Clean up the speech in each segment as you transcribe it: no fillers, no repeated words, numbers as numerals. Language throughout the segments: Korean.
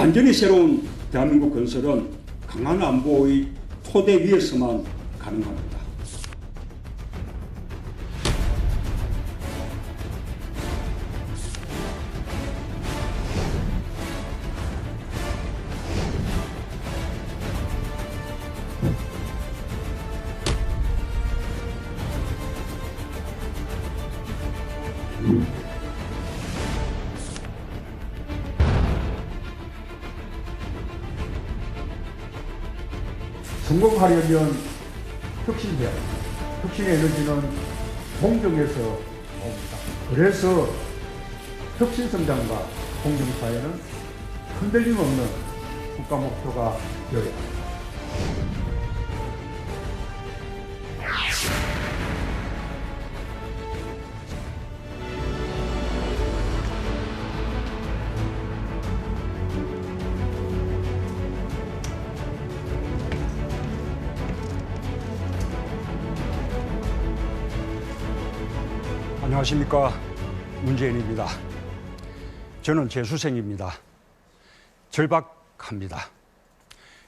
완전히 새로운 대한민국 건설은 강한 안보의 토대 위에서만 가능합니다. 성공하려면 혁신돼야 합니다. 혁신의 에너지는 공정에서 옵니다. 그래서 혁신성장과 공정사회는 흔들림 없는 국가 목표가 되어야 합니다. 안녕하십니까, 문재인입니다. 저는 재수생입니다. 절박합니다.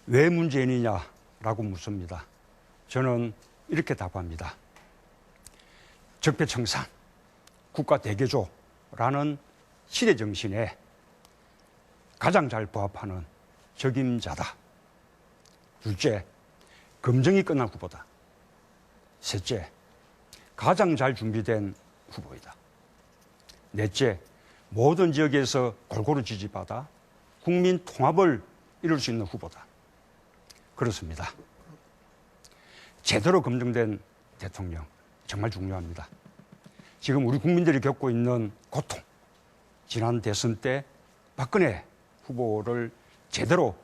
왜 문재인이냐라고 묻습니다. 저는 이렇게 답합니다. 적폐청산, 국가대개조라는 시대 정신에 가장 잘 부합하는 적임자다. 둘째, 검증이 끝난 후보다. 셋째, 가장 잘 준비된 후보이다. 넷째, 모든 지역에서 골고루 지지받아 국민 통합을 이룰 수 있는 후보다. 그렇습니다. 제대로 검증된 대통령 정말 중요합니다. 지금 우리 국민들이 겪고 있는 고통, 지난 대선 때 박근혜 후보를 제대로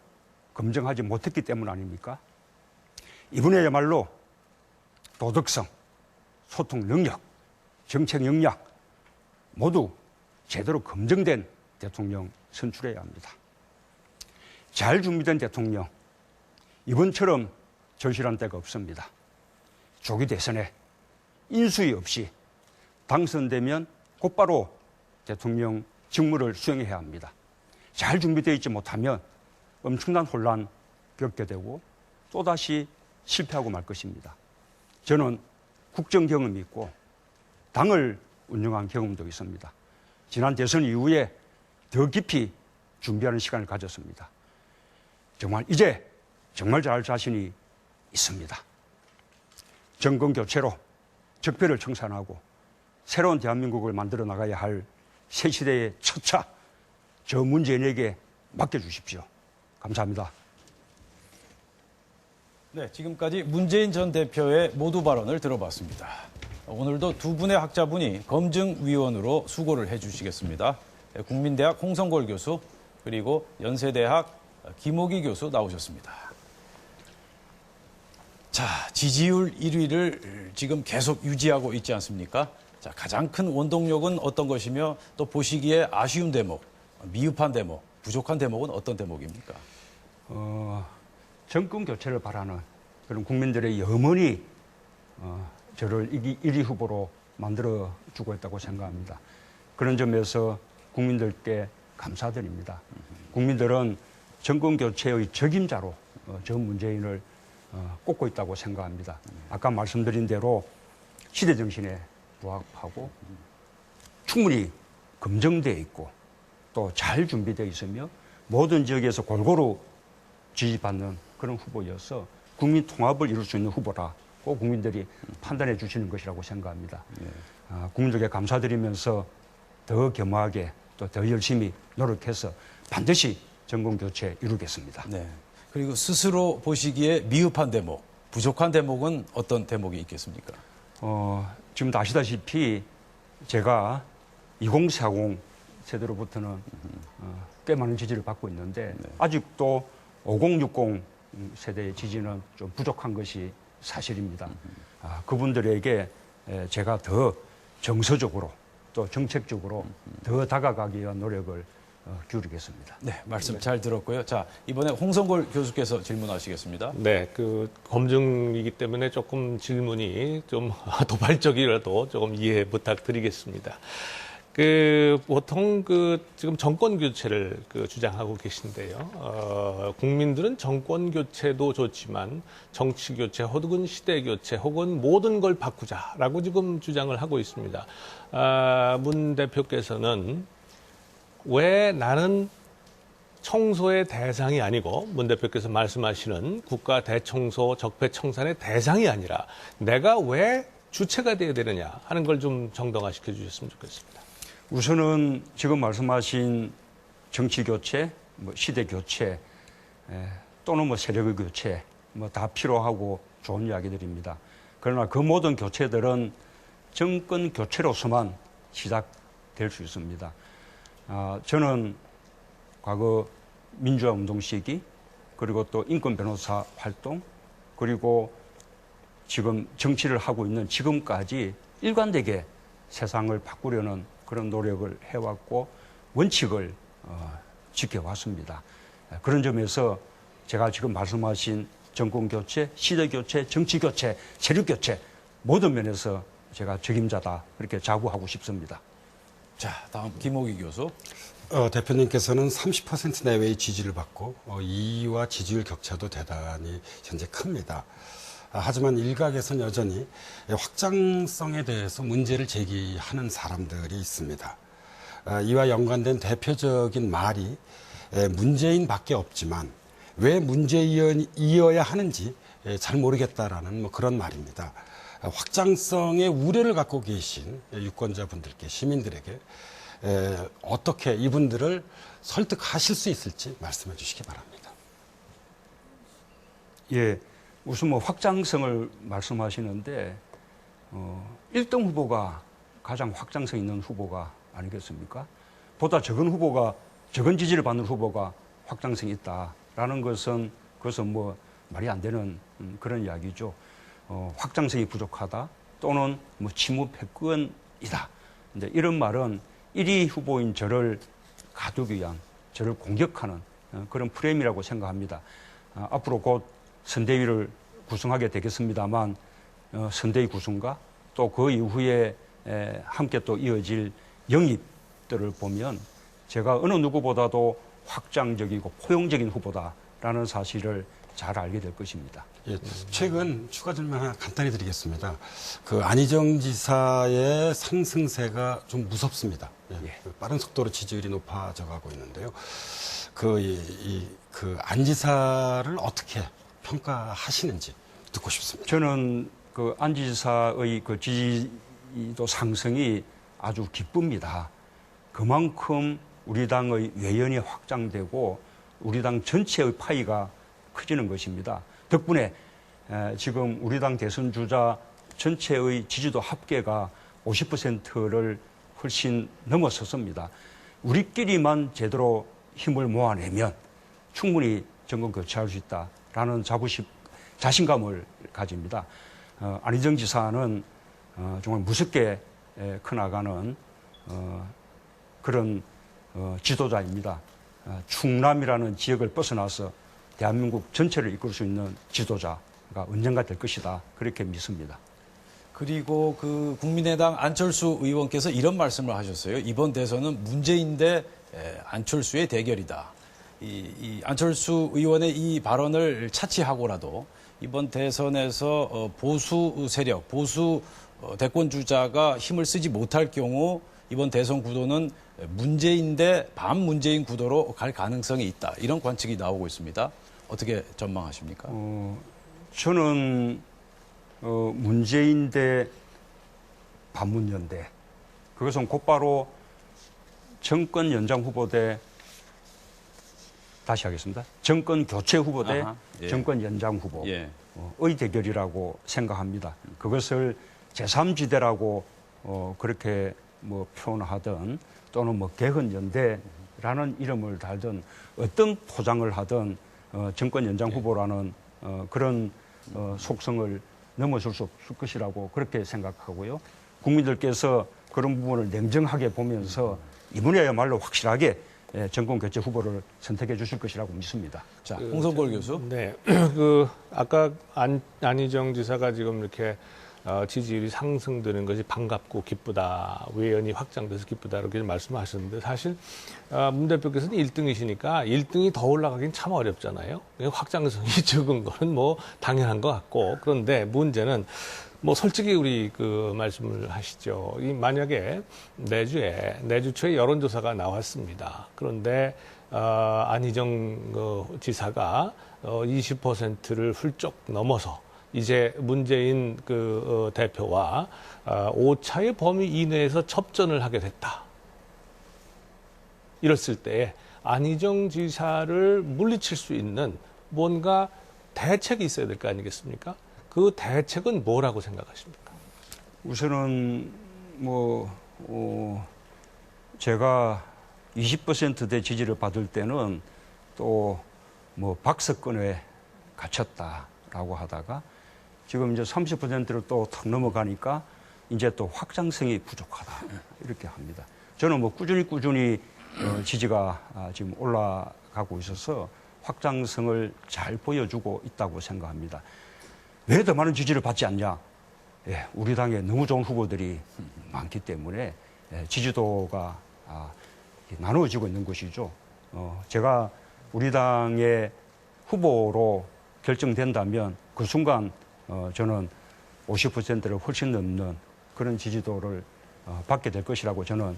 검증하지 못했기 때문 아닙니까? 이번에야말로 도덕성, 소통 능력, 정책 역량 모두 제대로 검증된 대통령 선출해야 합니다. 잘 준비된 대통령, 이번처럼 절실한 때가 없습니다. 조기 대선에 인수위 없이 당선되면 곧바로 대통령 직무를 수행해야 합니다. 잘 준비되어 있지 못하면 엄청난 혼란 겪게 되고 또다시 실패하고 말 것입니다. 저는 국정 경험이 있고 당을 운영한 경험도 있습니다. 지난 대선 이후에 더 깊이 준비하는 시간을 가졌습니다. 정말 이제 정말 잘할 자신이 있습니다. 정권 교체로 적폐를 청산하고 새로운 대한민국을 만들어 나가야 할 새 시대의 첫 차, 저 문재인에게 맡겨주십시오. 감사합니다. 네, 지금까지 문재인 전 대표의 모두 발언을 들어봤습니다. 오늘도 두 분의 학자분이 검증위원으로 수고를 해주시겠습니다. 국민대학 홍성골 교수 그리고 연세대학 김호기 교수 나오셨습니다. 자, 지지율 1위를 지금 계속 유지하고 있지 않습니까? 자, 가장 큰 원동력은 어떤 것이며 또 보시기에 아쉬운 대목, 미흡한 대목, 부족한 대목은 어떤 대목입니까? 정권 교체를 바라는 그런 국민들의 염원이 저를 1위 후보로 만들어주고 있다고 생각합니다. 그런 점에서 국민들께 감사드립니다. 국민들은 정권 교체의 적임자로 저 문재인을 꼽고 있다고 생각합니다. 아까 말씀드린 대로 시대 정신에 부합하고 충분히 검증되어 있고 또 잘 준비되어 있으며 모든 지역에서 골고루 지지받는 그런 후보여서 국민 통합을 이룰 수 있는 후보라고 국민들이 판단해 주시는 것이라고 생각합니다. 국민들께 감사드리면서 더 겸허하게 또 더 열심히 노력해서 반드시 정권 교체 이루겠습니다. 네. 그리고 스스로 보시기에 미흡한 대목, 부족한 대목은 어떤 대목이 있겠습니까? 지금 아시다시피 제가 2040 세대로부터는 꽤 많은 지지를 받고 있는데 아직도 5060 세대의 지지는 좀 부족한 것이 사실입니다. 그분들에게 제가 더 정서적으로 또 정책적으로 더 다가가기 위한 노력을 기울이겠습니다. 네, 말씀 잘 들었고요. 자, 이번에 홍성골 교수께서 질문하시겠습니다. 네, 검증이기 때문에 조금 질문이 좀 도발적이라도 조금 이해 부탁드리겠습니다. 보통 지금 정권 교체를 주장하고 계신데요. 국민들은 정권 교체도 좋지만 정치 교체 혹은 시대 교체 혹은 모든 걸 바꾸자라고 지금 주장을 하고 있습니다. 문 대표께서는 왜 나는 청소의 대상이 아니고 문 대표께서 말씀하시는 국가 대청소 적폐청산의 대상이 아니라 내가 왜 주체가 되어야 되느냐 하는 걸 좀 정당화시켜 주셨으면 좋겠습니다. 우선은 지금 말씀하신 정치 교체, 시대 교체 또는 세력의 교체 다 필요하고 좋은 이야기들입니다. 그러나 그 모든 교체들은 정권 교체로서만 시작될 수 있습니다. 저는 과거 민주화 운동 시기 그리고 또 인권 변호사 활동 그리고 지금 정치를 하고 있는 지금까지 일관되게 세상을 바꾸려는 그런 노력을 해왔고 원칙을 지켜왔습니다. 그런 점에서 제가 지금 말씀하신 정권 교체, 시대 교체, 정치 교체, 세력 교체 모든 면에서 제가 책임자다 그렇게 자부하고 싶습니다. 자, 다음 김옥희 교수. 대표님께서는 30% 내외의 지지를 받고 2위와 지지율 격차도 대단히 현재 큽니다. 하지만 일각에서는 여전히 확장성에 대해서 문제를 제기하는 사람들이 있습니다. 이와 연관된 대표적인 말이 문재인밖에 없지만 왜 문재인이어야 하는지 잘 모르겠다라는 그런 말입니다. 확장성의 우려를 갖고 계신 유권자분들께 시민들에게 어떻게 이분들을 설득하실 수 있을지 말씀해 주시기 바랍니다. 예, 우선 확장성을 말씀하시는데 1등 후보가 가장 확장성 있는 후보가 아니겠습니까? 보다 적은 후보가 적은 지지를 받는 후보가 확장성이 있다라는 것은 그것은 말이 안 되는 그런 이야기죠. 확장성이 부족하다 또는 침묵패권이다. 근데 이런 말은 1위 후보인 저를 가두기 위한 저를 공격하는 그런 프레임이라고 생각합니다. 앞으로 곧 선대위를 구성하게 되겠습니다만 선대위 구성과 또 그 이후에 함께 또 이어질 영입들을 보면 제가 어느 누구보다도 확장적이고 포용적인 후보다라는 사실을 잘 알게 될 것입니다. 예, 최근 추가 질문 하나 간단히 드리겠습니다. 안희정 지사의 상승세가 좀 무섭습니다. 예. 빠른 속도로 지지율이 높아져 가고 있는데요. 안 지사를 어떻게 평가하시는지 듣고 싶습니다. 저는 안 지사의 지지도 상승이 아주 기쁩니다. 그만큼 우리 당의 외연이 확장되고 우리 당 전체의 파이가 커지는 것입니다. 덕분에 지금 우리 당 대선 주자 전체의 지지도 합계가 50%를 훨씬 넘어섰습니다. 우리끼리만 제대로 힘을 모아내면 충분히 정권 교체할 수 있다라는 자신감을 가집니다. 안희정 지사는 정말 무섭게 커나가는 그런 지도자입니다. 충남이라는 지역을 벗어나서 대한민국 전체를 이끌 수 있는 지도자가 언젠가 될 것이다. 그렇게 믿습니다. 그리고 국민의당 안철수 의원께서 이런 말씀을 하셨어요. 이번 대선은 문재인 대 안철수의 대결이다. 이 안철수 의원의 이 발언을 차치하고라도 이번 대선에서 보수 세력, 보수 대권 주자가 힘을 쓰지 못할 경우 이번 대선 구도는 문재인 대 반문재인 구도로 갈 가능성이 있다. 이런 관측이 나오고 있습니다. 어떻게 전망하십니까? 저는 문재인 대 반문연대 그것은 곧바로 정권 연장 후보 대 다시 하겠습니다. 정권 교체 후보 대 예. 정권 연장 후보의 예. 대결이라고 생각합니다. 그것을 제3지대라고 그렇게 표현하든 또는 개헌연대라는 이름을 달든 어떤 포장을 하든 정권 연장 후보라는 그런 속성을 넘어설 수 없을 것이라고 그렇게 생각하고요. 국민들께서 그런 부분을 냉정하게 보면서 이번에야말로 확실하게 정권 교체 후보를 선택해 주실 것이라고 믿습니다. 자, 홍성걸 교수. 네. 아까 안희정 지사가 지금 이렇게 지지율이 상승되는 것이 반갑고 기쁘다, 외연이 확장돼서 기쁘다 이렇게 말씀하셨는데 사실 문 대표께서는 1등이시니까 1등이 더 올라가긴 참 어렵잖아요. 확장성이 적은 거는 뭐 당연한 것 같고 그런데 문제는 뭐 솔직히 우리 그 말씀을 하시죠. 이 만약에 내주 초에 여론조사가 나왔습니다. 그런데 안희정 지사가 20%를 훌쩍 넘어서 이제 문재인 대표와 오차의 범위 이내에서 접전을 하게 됐다. 이랬을 때 안희정 지사를 물리칠 수 있는 뭔가 대책이 있어야 될 거 아니겠습니까? 그 대책은 뭐라고 생각하십니까? 우선은 제가 20%대 지지를 받을 때는 또 박스권에 갇혔다라고 하다가 지금 이제 30%를 또 탁 넘어가니까 이제 또 확장성이 부족하다 이렇게 합니다. 저는 꾸준히 지지가 지금 올라가고 있어서 확장성을 잘 보여주고 있다고 생각합니다. 왜 더 많은 지지를 받지 않냐? 예, 우리 당에 너무 좋은 후보들이 많기 때문에 지지도가 나누어지고 있는 것이죠. 제가 우리 당의 후보로 결정된다면 그 순간 저는 50%를 훨씬 넘는 그런 지지도를 받게 될 것이라고 저는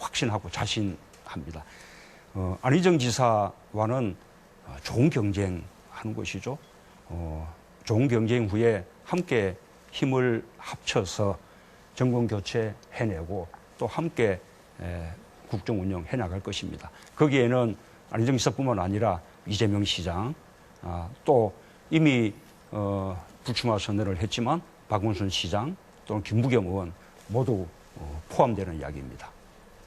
확신하고 자신합니다. 안희정 지사와는 좋은 경쟁하는 것이죠. 좋은 경쟁 후에 함께 힘을 합쳐서 정권 교체 해내고 또 함께 국정 운영 해나갈 것입니다. 거기에는 안희정 지사뿐만 아니라 이재명 시장 또 이미 불출마 선언을 했지만 박원순 시장 또는 김부겸 의원 모두 포함되는 이야기입니다.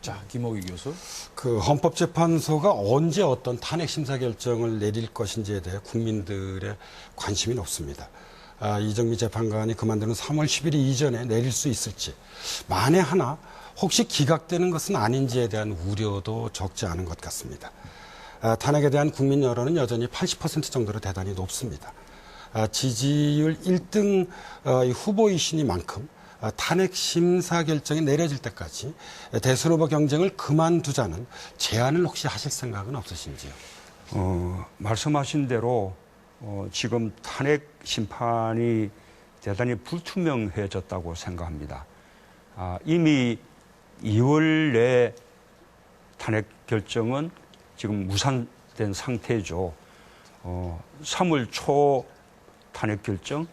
자, 김옥희 교수. 그 헌법재판소가 언제 어떤 탄핵 심사 결정을 내릴 것인지에 대해 국민들의 관심이 높습니다. 이정미 재판관이 그만두는 3월 10일 이전에 내릴 수 있을지, 만에 하나 혹시 기각되는 것은 아닌지에 대한 우려도 적지 않은 것 같습니다. 탄핵에 대한 국민 여론은 여전히 80% 정도로 대단히 높습니다. 지지율 1등 후보이시니만큼 탄핵 심사 결정이 내려질 때까지 대선 후보 경쟁을 그만두자는 제안을 혹시 하실 생각은 없으신지요? 말씀하신 대로 지금 탄핵 심판이 대단히 불투명해졌다고 생각합니다. 이미 2월 내 탄핵 결정은 지금 무산된 상태죠. 3월 초 탄핵 결정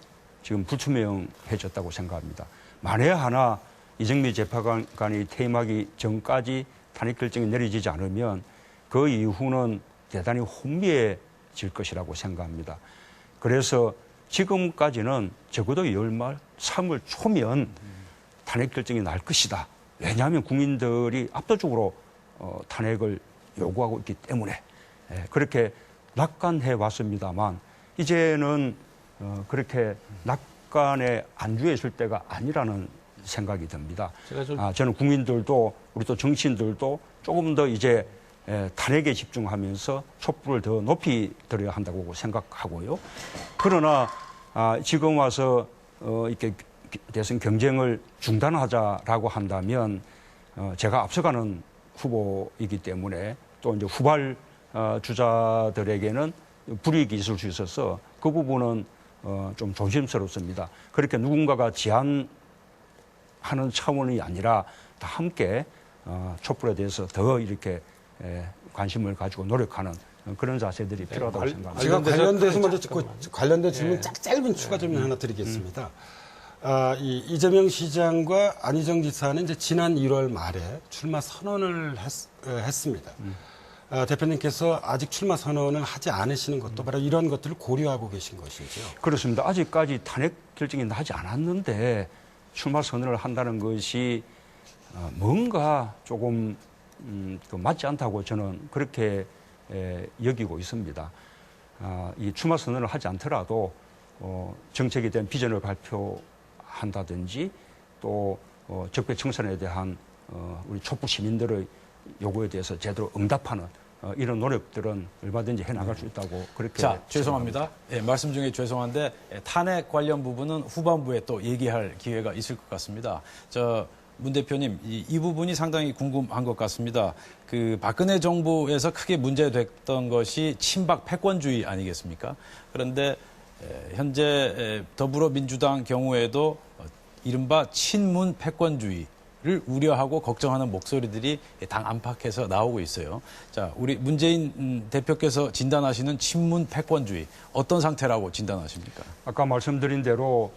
지금 불투명해졌다고 생각합니다. 만에 하나 이정미 재판관이 퇴임하기 전까지 탄핵 결정이 내려지지 않으면 그 이후는 대단히 혼미해질 것이라고 생각합니다. 그래서 지금까지는 적어도 2월 말 3월 초면 탄핵 결정이 날 것이다. 왜냐하면 국민들이 압도적으로 탄핵을 요구하고 있기 때문에 그렇게 낙관해 왔습니다만 이제는 그렇게 낙관에 안주해 있을 때가 아니라는 생각이 듭니다. 저는 국민들도 우리 또 정치인들도 조금 더 이제 탄핵에 집중하면서 촛불을 더 높이 들어야 한다고 생각하고요. 그러나 지금 와서 이렇게 대선 경쟁을 중단하자라고 한다면 제가 앞서가는 후보이기 때문에 또 이제 후발 주자들에게는 불이익이 있을 수 있어서 그 부분은 좀 조심스럽습니다. 그렇게 누군가가 제안하는 차원이 아니라 다 함께 촛불에 대해서 더 이렇게 관심을 가지고 노력하는 그런 자세들이 필요하다고 생각합니다. 제가 관련돼서 먼저 관련된 질문 짧은 추가 질문 하나 드리겠습니다. 이재명 시장과 안희정 지사는 이제 지난 1월 말에 출마 선언을 했습니다. 대표님께서 아직 출마 선언을 하지 않으시는 것도 바로 이런 것들을 고려하고 계신 것이죠. 그렇습니다. 아직까지 탄핵 결정이 나지 않았는데 출마 선언을 한다는 것이 뭔가 조금 맞지 않다고 저는 그렇게 여기고 있습니다. 이 출마 선언을 하지 않더라도 정책에 대한 비전을 발표한다든지 또 적폐청산에 대한 우리 촛불 시민들의 요구에 대해서 제대로 응답하는 이런 노력들은 얼마든지 해나갈 수 있다고 그렇게. 자, 죄송합니다. 예, 말씀 중에 죄송한데 탄핵 관련 부분은 후반부에 또 얘기할 기회가 있을 것 같습니다. 문 대표님, 이 부분이 상당히 궁금한 것 같습니다. 그 박근혜 정부에서 크게 문제됐던 것이 친박 패권주의 아니겠습니까? 그런데 현재 더불어민주당 경우에도 이른바 친문 패권주의를 우려하고 걱정하는 목소리들이 당 안팎에서 나오고 있어요. 자, 우리 문재인 대표께서 진단하시는 친문 패권주의 어떤 상태라고 진단하십니까? 아까 말씀드린 대로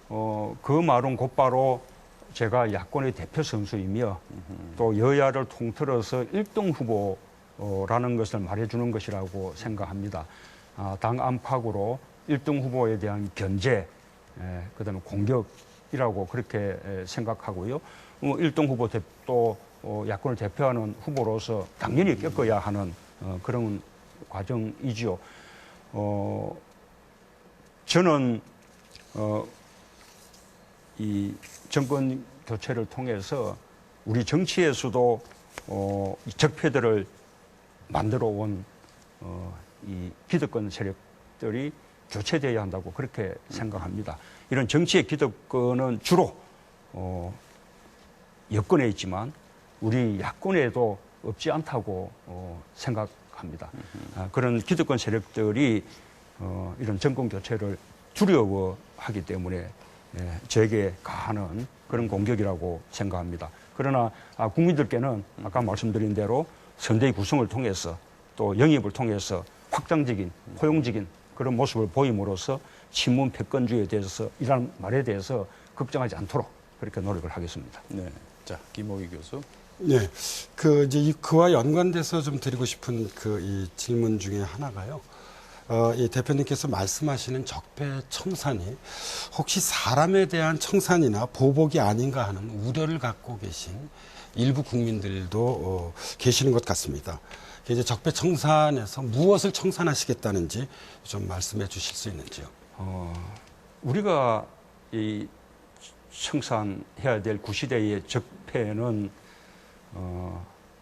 그 말은 곧바로 제가 야권의 대표 선수이며 또 여야를 통틀어서 1등 후보라는 것을 말해주는 것이라고 생각합니다. 당 안팎으로 1등 후보에 대한 견제, 그다음에 공격이라고 그렇게 생각하고요. 1등 후보 또 야권을 대표하는 후보로서 당연히 겪어야 하는 그런 과정이지요. 저는 이 정권 교체를 통해서 우리 정치에서도 적폐들을 만들어 온 이 기득권 세력들이 교체되어야 한다고 그렇게 생각합니다. 이런 정치의 기득권은 주로 여권에 있지만 우리 야권에도 없지 않다고 생각합니다. 그런 기득권 세력들이 이런 정권 교체를 두려워하기 때문에 저에게 가하는 그런 공격이라고 생각합니다. 그러나 국민들께는 아까 말씀드린 대로 선대위 구성을 통해서 또 영입을 통해서 확장적인, 포용적인 그런 모습을 보임으로써 친문 패권주의에 대해서 이런 말에 대해서 걱정하지 않도록 그렇게 노력을 하겠습니다. 네. 자, 김옥희 교수. 네. 그와 연관돼서 좀 드리고 싶은 이 질문 중에 하나가요. 이 대표님께서 말씀하시는 적폐 청산이 혹시 사람에 대한 청산이나 보복이 아닌가 하는 우려를 갖고 계신 일부 국민들도 계시는 것 같습니다. 이제 적폐 청산에서 무엇을 청산하시겠다는지 좀 말씀해 주실 수 있는지요? 우리가 이 청산해야 될 구시대의 적폐는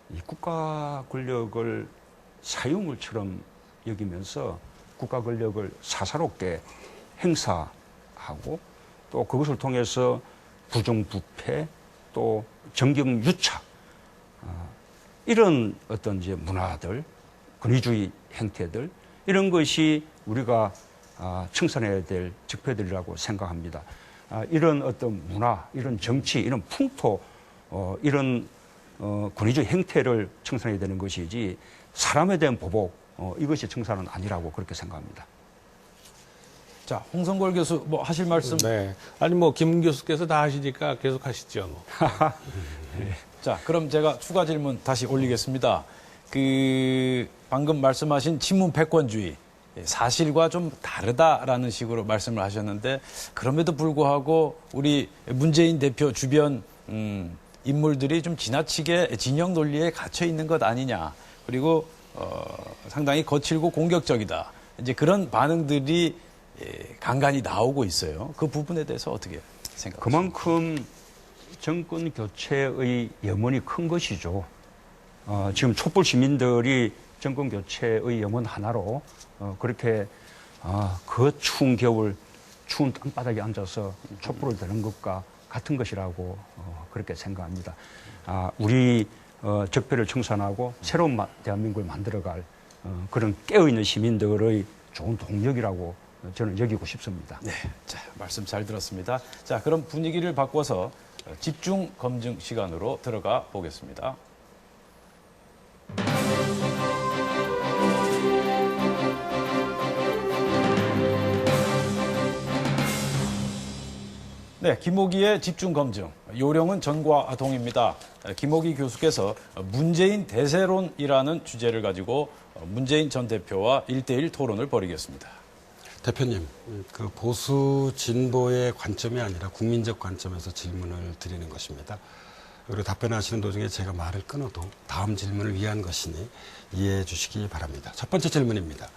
이 국가 권력을 사유물처럼 여기면서 국가 권력을 사사롭게 행사하고 또 그것을 통해서 부정부패 또 정경유착 이런 어떤 이제 문화들, 권위주의 행태들 이런 것이 우리가 청산해야 될 적폐들이라고 생각합니다. 이런 어떤 문화, 이런 정치, 이런 풍토, 이런 권위주의 행태를 청산해야 되는 것이지 사람에 대한 보복 이것이 청산은 아니라고 그렇게 생각합니다. 자, 홍성걸 교수 뭐 하실 말씀? 네. 아니 김 교수께서 다 하시니까 계속 하시죠. 네. 자, 그럼 제가 추가 질문 다시 올리겠습니다. 방금 말씀하신 친문 패권주의 사실과 좀 다르다라는 식으로 말씀을 하셨는데 그럼에도 불구하고 우리 문재인 대표 주변 인물들이 좀 지나치게 진영 논리에 갇혀 있는 것 아니냐. 그리고 상당히 거칠고 공격적이다. 이제 그런 반응들이 간간히 나오고 있어요. 그 부분에 대해서 어떻게 생각하십니까? 그만큼 정권 교체의 염원이 큰 것이죠. 지금 촛불 시민들이 정권 교체의 염원 하나로 그렇게 그 추운 겨울 추운 땅바닥에 앉아서 촛불을 드는 것과 같은 것이라고 그렇게 생각합니다. 우리 적폐를 청산하고 새로운 대한민국을 만들어갈 그런 깨어있는 시민들의 좋은 동력이라고 저는 여기고 싶습니다. 네, 자, 말씀 잘 들었습니다. 자, 그럼 분위기를 바꿔서 집중 검증 시간으로 들어가 보겠습니다. 네, 김옥희의 집중 검증. 요령은 전과 동입니다. 김옥희 교수께서 문재인 대세론이라는 주제를 가지고 문재인 전 대표와 1대1 토론을 벌이겠습니다. 대표님, 그 보수 진보의 관점이 아니라 국민적 관점에서 질문을 드리는 것입니다. 그리고 답변하시는 도중에 제가 말을 끊어도 다음 질문을 위한 것이니 이해해 주시기 바랍니다. 첫 번째 질문입니다.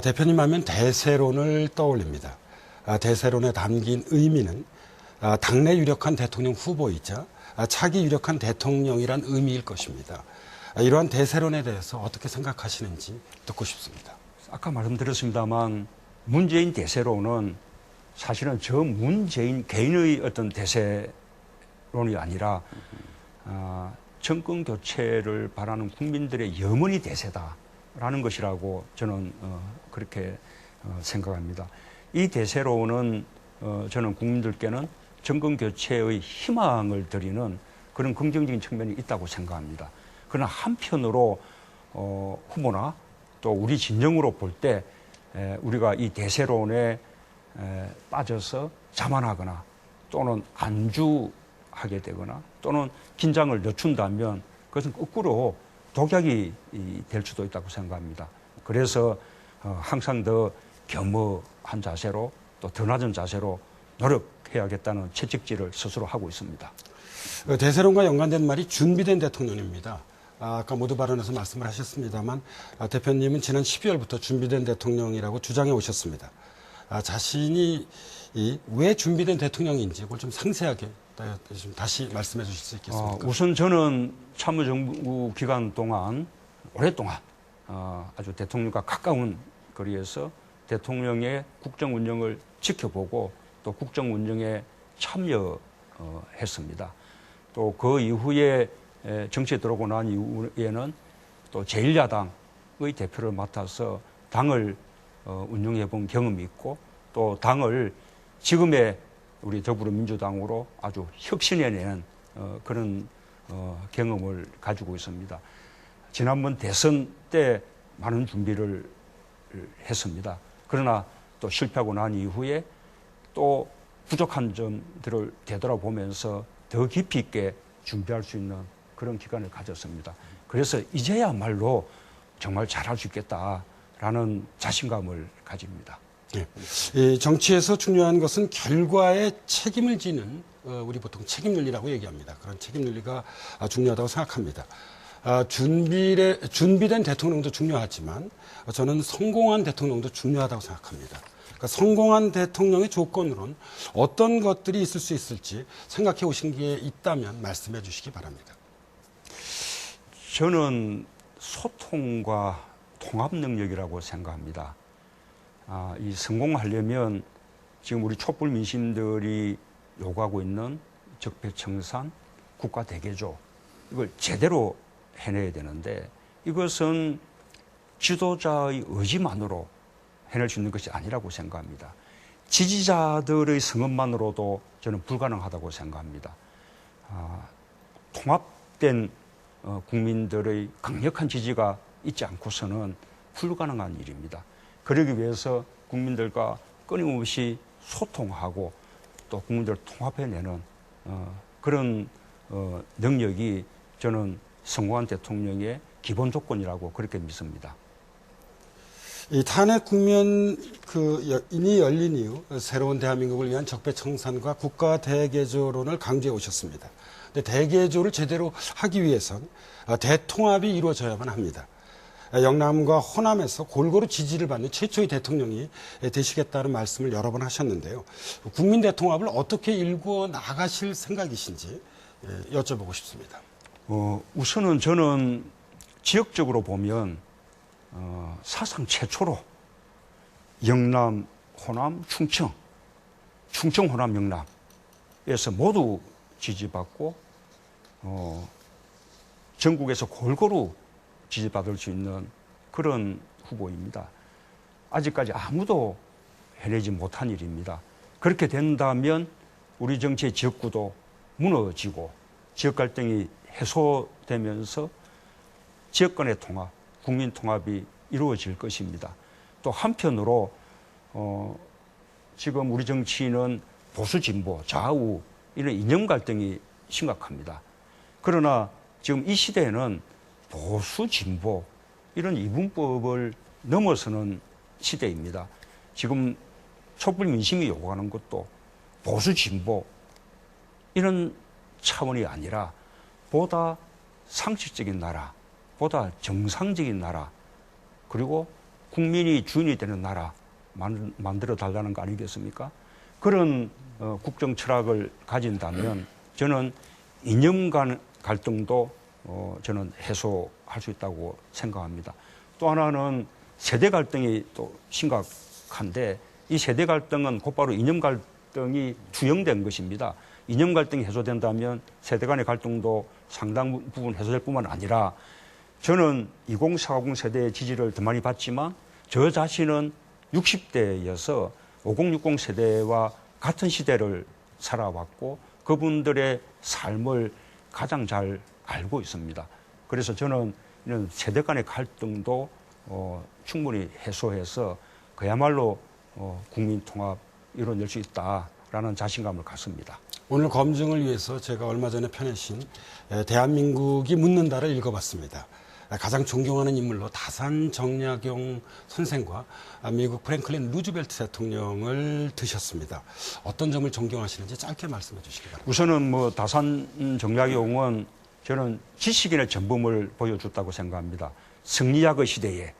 대표님 하면 대세론을 떠올립니다. 대세론에 담긴 의미는 당내 유력한 대통령 후보이자 차기 유력한 대통령이란 의미일 것입니다. 이러한 대세론에 대해서 어떻게 생각하시는지 듣고 싶습니다. 아까 말씀드렸습니다만 문재인 대세론은 사실은 저 문재인 개인의 어떤 대세론이 아니라 정권 교체를 바라는 국민들의 염원이 대세다라는 것이라고 저는 그렇게 생각합니다. 이 대세론은 저는 국민들께는 정권 교체의 희망을 드리는 그런 긍정적인 측면이 있다고 생각합니다. 그러나 한편으로 후보나 또 우리 진영으로 볼 때 우리가 이 대세론에 빠져서 자만하거나 또는 안주하게 되거나 또는 긴장을 늦춘다면 그것은 거꾸로 독약이 될 수도 있다고 생각합니다. 그래서 항상 더 겸허한 자세로 또 더 낮은 자세로 노력해야겠다는 채찍질을 스스로 하고 있습니다. 대세론과 연관된 말이 준비된 대통령입니다. 아까 모두 발언에서 말씀을 하셨습니다만 대표님은 지난 12월부터 준비된 대통령이라고 주장해 오셨습니다. 자신이 왜 준비된 대통령인지 그걸 좀 상세하게 좀 다시 말씀해 주실 수 있겠습니까? 우선 저는 참여정부 기간 동안 오랫동안 아주 대통령과 가까운 거리에서 대통령의 국정 운영을 지켜보고 또 국정 운영에 참여했습니다. 또 그 이후에 정치에 들어오고 난 이후에는 또 제1야당의 대표를 맡아서 당을 운영해 본 경험이 있고 또 당을 지금의 우리 더불어민주당으로 아주 혁신해낸 그런 경험을 가지고 있습니다. 지난번 대선 때 많은 준비를 했습니다. 그러나 또 실패하고 난 이후에 또 부족한 점들을 되돌아보면서 더 깊이 있게 준비할 수 있는 그런 기간을 가졌습니다. 그래서 이제야말로 정말 잘할 수 있겠다라는 자신감을 가집니다. 네. 이 정치에서 중요한 것은 결과에 책임을 지는 우리 보통 책임윤리라고 얘기합니다. 그런 책임윤리가 중요하다고 생각합니다. 준비된 대통령도 중요하지만 저는 성공한 대통령도 중요하다고 생각합니다. 그러니까 성공한 대통령의 조건으로는 어떤 것들이 있을 수 있을지 생각해 오신 게 있다면 말씀해 주시기 바랍니다. 저는 소통과 통합 능력이라고 생각합니다. 이 성공하려면 지금 우리 촛불 민심들이 요구하고 있는 적폐청산, 국가대개조 이걸 제대로 해내야 되는데 이것은 지도자의 의지만으로 해낼 수 있는 것이 아니라고 생각합니다. 지지자들의 성원만으로도 저는 불가능하다고 생각합니다. 통합된 국민들의 강력한 지지가 있지 않고서는 불가능한 일입니다. 그러기 위해서 국민들과 끊임없이 소통하고 또 국민들을 통합해내는 그런 능력이 저는 성공한 대통령의 기본 조건이라고 그렇게 믿습니다. 이 탄핵 국면이 열린 이후 새로운 대한민국을 위한 적폐청산과 국가 대개조론을 강조해 오셨습니다. 근데 대개조를 제대로 하기 위해선 대통합이 이루어져야만 합니다. 영남과 호남에서 골고루 지지를 받는 최초의 대통령이 되시겠다는 말씀을 여러 번 하셨는데요. 국민 대통합을 어떻게 일구어 나가실 생각이신지 여쭤보고 싶습니다. 우선은 저는 지역적으로 보면 사상 최초로 영남, 호남, 충청, 호남, 영남에서 모두 지지받고 전국에서 골고루 지지받을 수 있는 그런 후보입니다. 아직까지 아무도 해내지 못한 일입니다. 그렇게 된다면 우리 정치의 지역구도 무너지고 지역 갈등이 해소되면서 지역 간의 통합, 국민 통합이 이루어질 것입니다. 또 한편으로 지금 우리 정치는 보수 진보, 좌우 이런 이념 갈등이 심각합니다. 그러나 지금 이 시대에는 보수 진보 이런 이분법을 넘어서는 시대입니다. 지금 촛불 민심이 요구하는 것도 보수 진보 이런 차원이 아니라 보다 상식적인 나라, 보다 정상적인 나라, 그리고 국민이 주인이 되는 나라 만들어 달라는 거 아니겠습니까? 그런 국정 철학을 가진다면 저는 이념 간 갈등도 저는 해소할 수 있다고 생각합니다. 또 하나는 세대 갈등이 또 심각한데 이 세대 갈등은 곧바로 이념 갈등이 투영된 것입니다. 이념 갈등이 해소된다면 세대 간의 갈등도 상당 부분 해소될 뿐만 아니라 저는 2040 세대의 지지를 더 많이 받지만 저 자신은 60대여서 5060 세대와 같은 시대를 살아왔고 그분들의 삶을 가장 잘 알고 있습니다. 그래서 저는 이런 세대 간의 갈등도 충분히 해소해서 그야말로 국민 통합 이뤄낼 수 있다라는 자신감을 갖습니다. 오늘 검증을 위해서 제가 얼마 전에 펴내신 대한민국이 묻는다를 읽어봤습니다. 가장 존경하는 인물로 다산 정약용 선생과 미국 프랭클린 루즈벨트 대통령을 드셨습니다. 어떤 점을 존경하시는지 짧게 말씀해 주시기 바랍니다. 우선은 다산 정약용은 저는 지식인의 전범을 보여줬다고 생각합니다. 승리학의 시대에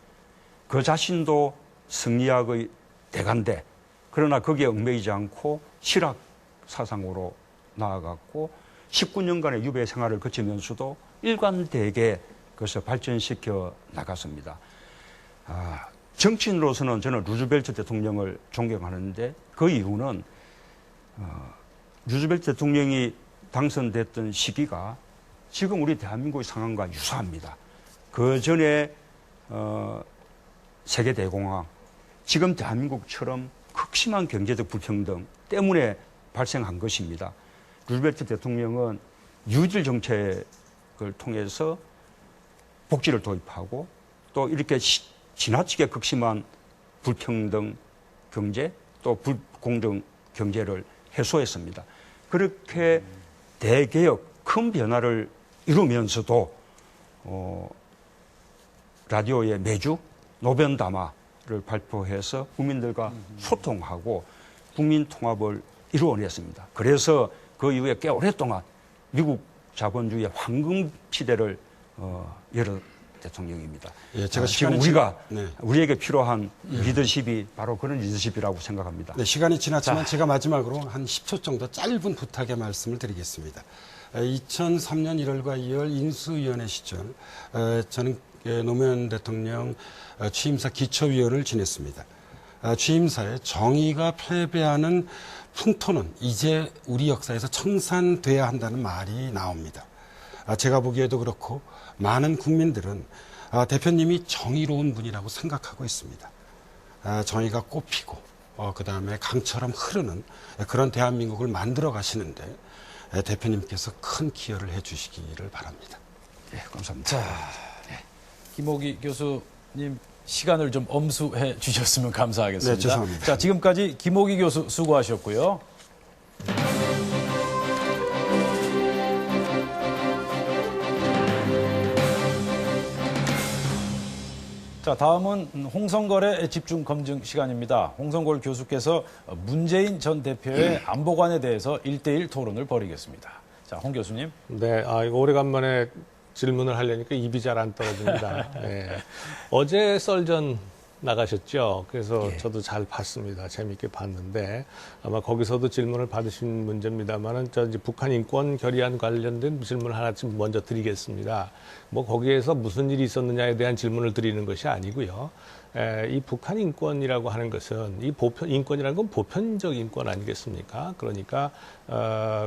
그 자신도 승리학의 대가인데 그러나 거기에 얽매이지 않고 실학 사상으로 나아갔고 19년간의 유배 생활을 거치면서도 일관되게 그것을 발전시켜 나갔습니다. 정치인으로서는 저는 루즈벨트 대통령을 존경하는데 그 이유는 루즈벨트 대통령이 당선됐던 시기가 지금 우리 대한민국의 상황과 유사합니다. 그 전에 세계대공황, 지금 대한민국처럼 극심한 경제적 불평등 때문에 발생한 것입니다. 루즈벨트 대통령은 뉴딜 정책을 통해서 복지를 도입하고 또 이렇게 지나치게 극심한 불평등 경제 또 불공정 경제를 해소했습니다. 그렇게 대개혁 큰 변화를 이루면서도 라디오에 매주 노변담화를 발표해서 국민들과 소통하고 국민 통합을 이루어냈습니다. 그래서 그 이후에 꽤 오랫동안 미국 자본주의의 황금 시대를 열어 대통령입니다. 예, 제가 지금 우리에게 필요한 리더십이 바로 그런 리더십이라고 생각합니다. 네, 시간이 지났지만 제가 마지막으로 한 10초 정도 짧은 부탁의 말씀을 드리겠습니다. 2003년 1월과 2월 인수위원회 시절 저는 노무현 대통령 취임사 기초위원을 지냈습니다. 취임사에 정의가 패배하는 풍토는 이제 우리 역사에서 청산돼야 한다는 말이 나옵니다. 제가 보기에도 그렇고 많은 국민들은 대표님이 정의로운 분이라고 생각하고 있습니다. 정의가 꽃피고 그다음에 강처럼 흐르는 그런 대한민국을 만들어 가시는데 대표님께서 큰 기여를 해 주시기를 바랍니다. 네, 감사합니다. 자, 김옥희 교수님 시간을 좀 엄수해 주셨으면 감사하겠습니다. 네, 죄송합니다. 자, 지금까지 김옥희 교수 수고하셨고요. 자, 다음은 홍성걸의 집중 검증 시간입니다. 홍성걸 교수께서 문재인 전 대표의 안보관에 대해서 1대1 토론을 벌이겠습니다. 자, 홍 교수님. 네, 이거 오래간만에 질문을 하려니까 입이 잘 안 떨어집니다. 네. 어제 썰전 나가셨죠? 그래서 저도 잘 봤습니다. 재미있게 봤는데 아마 거기서도 질문을 받으신 문제입니다만은 저 이제 북한 인권 결의안 관련된 질문을 하나쯤 먼저 드리겠습니다. 뭐 거기에서 무슨 일이 있었느냐에 대한 질문을 드리는 것이 아니고요. 이 북한 인권이라고 하는 것은 이 인권이라는 건 보편적 인권 아니겠습니까? 그러니까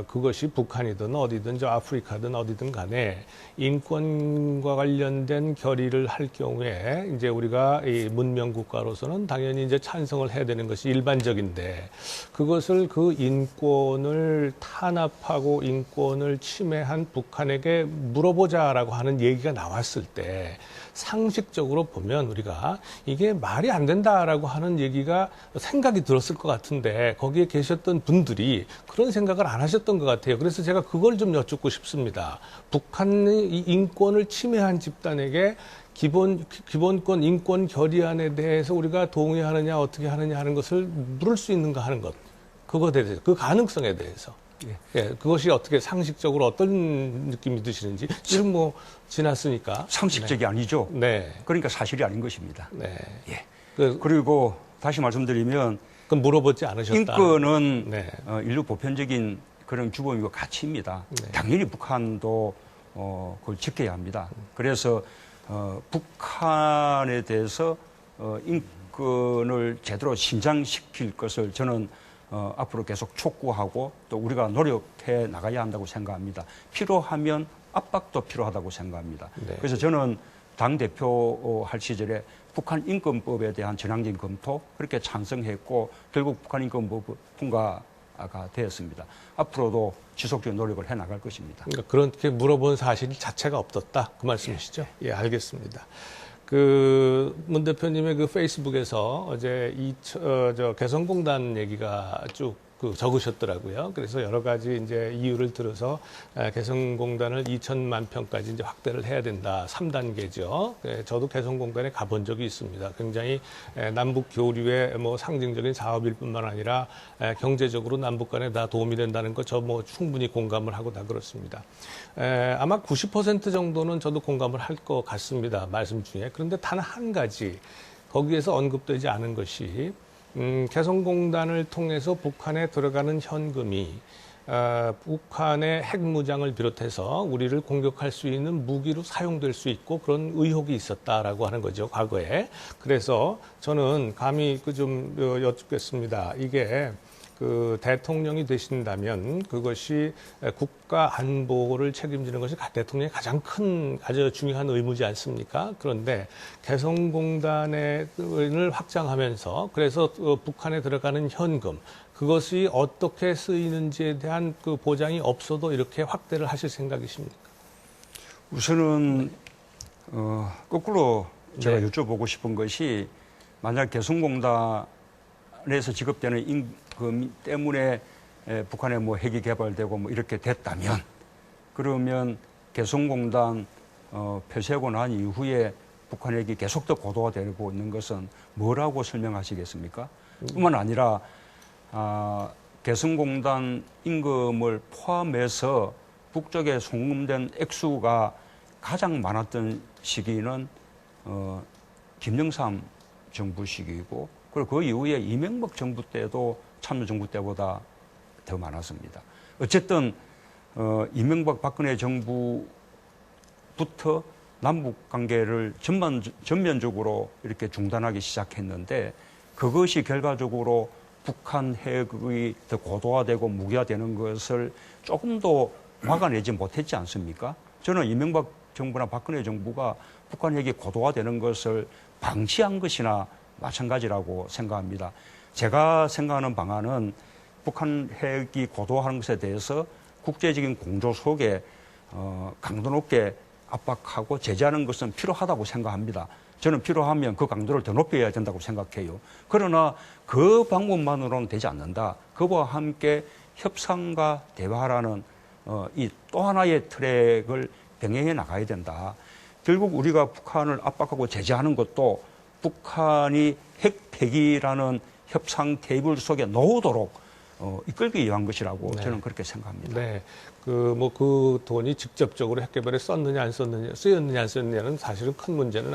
그것이 북한이든 어디든 저 아프리카든 어디든 간에 인권과 관련된 결의를 할 경우에 이제 우리가 이 문명 국가로서는 당연히 이제 찬성을 해야 되는 것이 일반적인데 그것을 그 인권을 탄압하고 인권을 침해한 북한에게 물어보자라고 하는 얘기가 나왔을 때 상식적으로 보면 우리가 이게 말이 안 된다라고 하는 얘기가 생각이 들었을 것 같은데 거기에 계셨던 분들이 그런 생각을 안 하셨던 것 같아요. 그래서 제가 그걸 좀 여쭙고 싶습니다. 북한의 이 인권을 침해한 집단에게 기본권 인권 결의안에 대해서 우리가 동의하느냐 어떻게 하느냐 하는 것을 물을 수 있는가 하는 것. 그거에 대해서 그 가능성에 대해서. 예, 그것이 어떻게 상식적으로 어떤 느낌이 드시는지 지금 뭐 지났으니까 상식적이 아니죠. 네. 그러니까 사실이 아닌 것입니다. 네. 예. 그 그리고 다시 말씀드리면 그건 물어보지 않으셨다. 인권은 네. 인류 보편적인 그런 규범이고 가치입니다. 네. 당연히 북한도 그걸 지켜야 합니다. 그래서 북한에 대해서 인권을 제대로 신장시킬 것을 저는 앞으로 계속 촉구하고 또 우리가 노력해 나가야 한다고 생각합니다. 필요하면 압박도 필요하다고 생각합니다. 네. 그래서 저는 당대표 할 시절에 북한 인권법에 대한 전향적인 검토 그렇게 찬성했고 결국 북한 인권법 통과가 되었습니다. 앞으로도 지속적인 노력을 해 나갈 것입니다. 그러니까 그렇게 물어본 사실 자체가 없었다. 그 말씀이시죠? 예, 알겠습니다. 그 문 대표님의 그 페이스북에서 어제 개성공단 얘기가 쭉 적으셨더라고요. 그래서 여러 가지 이제 이유를 들어서 개성공단을 2천만 평까지 이제 확대를 해야 된다. 3단계죠. 저도 개성공단에 가본 적이 있습니다. 굉장히 남북 교류의 뭐 상징적인 사업일 뿐만 아니라 경제적으로 남북 간에 다 도움이 된다는 거 저 뭐 충분히 공감을 하고 다 그렇습니다. 아마 90% 정도는 저도 공감을 할 것 같습니다. 말씀 중에. 그런데 단 한 가지 거기에서 언급되지 않은 것이 개성공단을 통해서 북한에 들어가는 현금이 북한의 핵무장을 비롯해서 우리를 공격할 수 있는 무기로 사용될 수 있고 그런 의혹이 있었다라고 하는 거죠, 과거에. 그래서 저는 감히 좀 여쭙겠습니다. 이게 그 대통령이 되신다면 그것이 국가 안보를 책임지는 것이 대통령의 가장 큰 아주 중요한 의무지 않습니까? 그런데 개성공단을 확장하면서 그래서 북한에 들어가는 현금 그것이 어떻게 쓰이는지에 대한 그 보장이 없어도 이렇게 확대를 하실 생각이십니까? 우선은 거꾸로 제가 네. 여쭤보고 싶은 것이 만약 개성공단에서 지급되는 임금 때문에 북한에 뭐 핵이 개발되고 뭐 이렇게 됐다면 그러면 개성공단 폐쇄하고 난 이후에 북한 핵이 계속 더 고도화되고 있는 것은 뭐라고 설명하시겠습니까? 뿐만 아니라 개성공단 임금을 포함해서 북쪽에 송금된 액수가 가장 많았던 시기는 김영삼 정부 시기이고 그리고 그 이후에 이명박 정부 때도 참여정부 때보다 더 많았습니다. 어쨌든 이명박 박근혜 정부부터 남북 관계를 전면적으로 이렇게 중단하기 시작했는데 그것이 결과적으로 북한 핵이 더 고도화되고 무기화되는 것을 조금도 막아내지 못했지 않습니까? 저는 이명박 정부나 박근혜 정부가 북한 핵이 고도화되는 것을 방치한 것이나 마찬가지라고 생각합니다. 제가 생각하는 방안은 북한 핵이 고도화하는 것에 대해서 국제적인 공조 속에 강도 높게 압박하고 제재하는 것은 필요하다고 생각합니다. 저는 필요하면 그 강도를 더 높여야 된다고 생각해요. 그러나 그 방법만으로는 되지 않는다. 그와 함께 협상과 대화라는 이 또 하나의 트랙을 병행해 나가야 된다. 결국 우리가 북한을 압박하고 제재하는 것도 북한이 핵 폐기라는 협상 테이블 속에 놓도록 이끌기 위한 것이라고 네. 저는 그렇게 생각합니다. 네. 그 돈이 직접적으로 핵개발에 쓰였느냐 안 썼느냐는 사실은 큰 문제는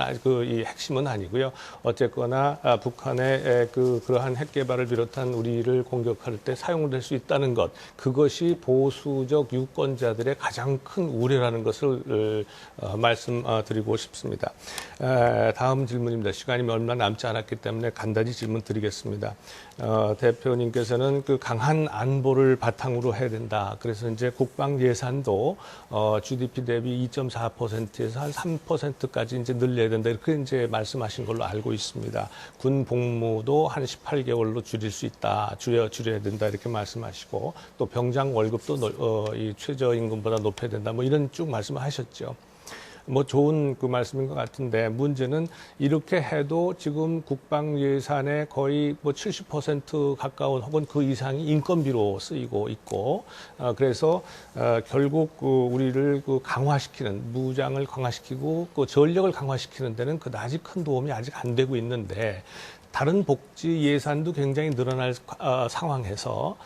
이 핵심은 아니고요. 어쨌거나 북한의 그러한 핵개발을 비롯한 우리를 공격할 때 사용될 수 있다는 것, 그것이 보수적 유권자들의 가장 큰 우려라는 것을 말씀드리고 싶습니다. 다음 질문입니다. 시간이 얼마 남지 않았기 때문에 간단히 질문 드리겠습니다. 대표님께서는 그 강한 안보를 바탕으로 해야 된다. 그래서 이제 국방 예산도 GDP 대비 2.4%에서 한 3%까지 이제 늘려야 된다. 이렇게 이제 말씀하신 걸로 알고 있습니다. 군 복무도 한 18개월로 줄일 수 있다. 줄여야 된다. 이렇게 말씀하시고 또 병장 월급도 이 최저임금보다 높여야 된다. 뭐 이런 쭉 말씀하셨죠. 뭐 좋은 그 말씀인 것 같은데 문제는 이렇게 해도 지금 국방 예산의 거의 뭐 70% 가까운 혹은 그 이상이 인건비로 쓰이고 있고 그래서 결국 우리를 강화시키는 무장을 강화시키고 전력을 강화시키는 데는 그다지 큰 도움이 아직 안 되고 있는데 다른 복지 예산도 굉장히 늘어날 상황에서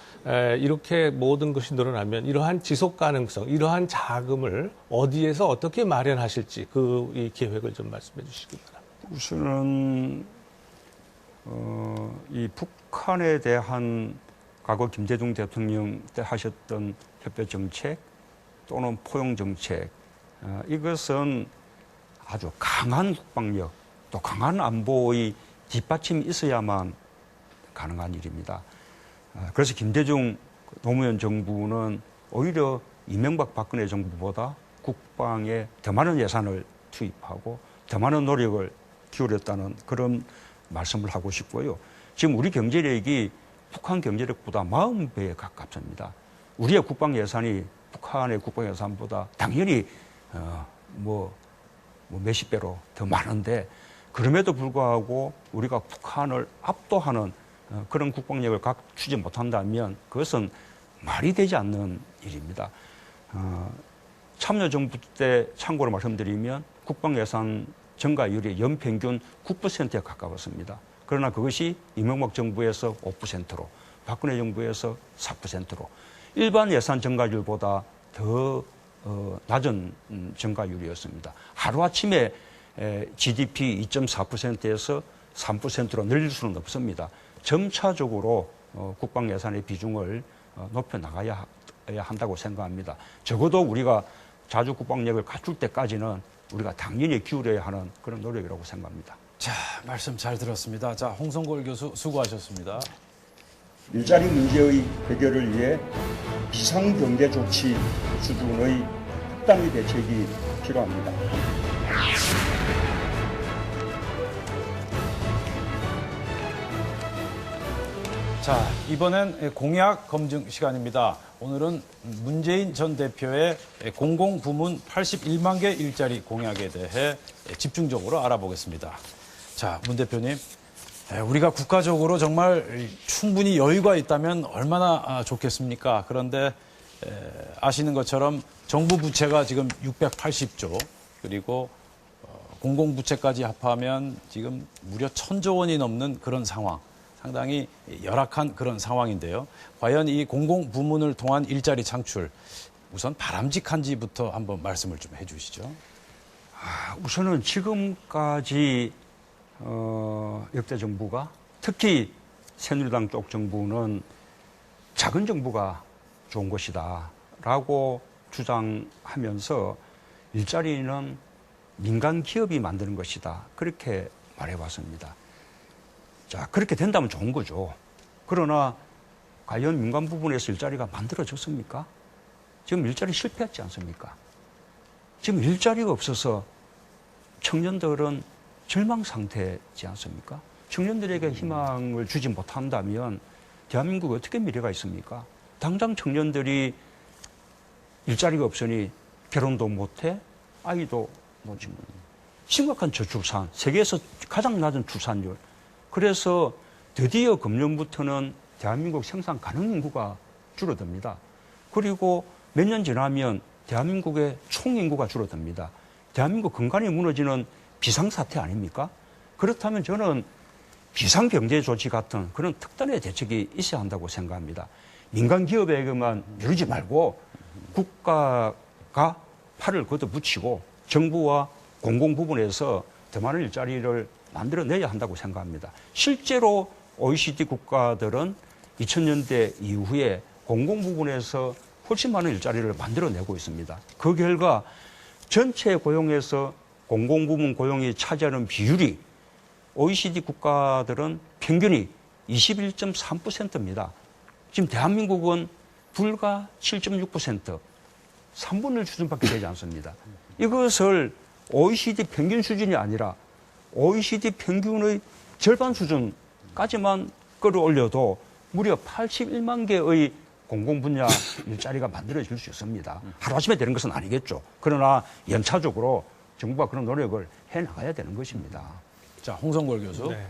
이렇게 모든 것이 늘어나면 이러한 지속 가능성, 이러한 자금을 어디에서 어떻게 마련하실지 이 계획을 좀 말씀해 주시기 바랍니다. 우선은 이 북한에 대한 과거 김대중 대통령 때 하셨던 협배 정책 또는 포용 정책 이것은 아주 강한 국방력 또 강한 안보의 뒷받침이 있어야만 가능한 일입니다. 그래서 김대중 노무현 정부는 오히려 이명박 박근혜 정부보다 국방에 더 많은 예산을 투입하고 더 많은 노력을 기울였다는 그런 말씀을 하고 싶고요. 지금 우리 경제력이 북한 경제력보다 40배에 가깝습니다. 우리의 국방 예산이 북한의 국방 예산보다 당연히 몇십 배로 더 많은데 그럼에도 불구하고 우리가 북한을 압도하는 그런 국방력을 갖추지 못한다면 그것은 말이 되지 않는 일입니다. 참여정부 때 참고로 말씀드리면 국방예산 증가율이 연평균 9%에 가까웠습니다. 그러나 그것이 이명박 정부에서 5%로 박근혜 정부에서 4%로 일반 예산 증가율보다 더 낮은 증가율이었습니다. 하루아침에 GDP 2.4%에서 3%로 늘릴 수는 없습니다. 점차적으로 국방 예산의 비중을 높여 나가야 한다고 생각합니다. 적어도 우리가 자주 국방력을 갖출 때까지는 우리가 당연히 기울여야 하는 그런 노력이라고 생각합니다. 자, 말씀 잘 들었습니다. 자, 홍성골 교수 수고하셨습니다. 일자리 문제의 해결을 위해 비상경제 조치 수준의 특단의 대책이 필요합니다. 자, 이번엔 공약 검증 시간입니다. 오늘은 문재인 전 대표의 공공부문 81만 개 일자리 공약에 대해 집중적으로 알아보겠습니다. 자, 문 대표님, 우리가 국가적으로 정말 충분히 여유가 있다면 얼마나 좋겠습니까? 그런데 아시는 것처럼 정부 부채가 지금 680조, 그리고 공공부채까지 합하면 지금 무려 1,000조 원이 넘는 그런 상황. 상당히 열악한 그런 상황인데요. 과연 이 공공부문을 통한 일자리 창출, 우선 바람직한지부터 한번 말씀을 좀 해주시죠. 우선은 지금까지 역대 정부가 특히 새누리당 쪽 정부는 작은 정부가 좋은 것이다 라고 주장하면서 일자리는 민간 기업이 만드는 것이다 그렇게 말해왔습니다. 자, 그렇게 된다면 좋은 거죠. 그러나 과연 민간 부분에서 일자리가 만들어졌습니까? 지금 일자리 실패했지 않습니까? 지금 일자리가 없어서 청년들은 절망 상태지 않습니까? 청년들에게 희망을 주지 못한다면 대한민국에 어떻게 미래가 있습니까? 당장 청년들이 일자리가 없으니 결혼도 못해, 아이도 못 짓는 심각한 저출산, 세계에서 가장 낮은 출산율. 그래서 드디어 금년부터는 대한민국 생산 가능 인구가 줄어듭니다. 그리고 몇 년 지나면 대한민국의 총 인구가 줄어듭니다. 대한민국 근간이 무너지는 비상사태 아닙니까? 그렇다면 저는 비상경제 조치 같은 그런 특단의 대책이 있어야 한다고 생각합니다. 민간 기업에게만 미루지 말고 국가가 팔을 걷어붙이고 정부와 공공부문에서 더 많은 일자리를 만들어내야 한다고 생각합니다. 실제로 OECD 국가들은 2000년대 이후에 공공부문에서 훨씬 많은 일자리를 만들어내고 있습니다. 그 결과 전체 고용에서 공공부문 고용이 차지하는 비율이 OECD 국가들은 평균이 21.3%입니다. 지금 대한민국은 불과 7.6%, 3분의 1 수준밖에 되지 않습니다. 이것을 OECD 평균 수준이 아니라 OECD 평균의 절반 수준까지만 끌어올려도 무려 81만 개의 공공분야 일자리가 만들어질 수 있습니다. 하루아침에 되는 것은 아니겠죠. 그러나 연차적으로 정부가 그런 노력을 해나가야 되는 것입니다. 자, 홍성골 교수. 네.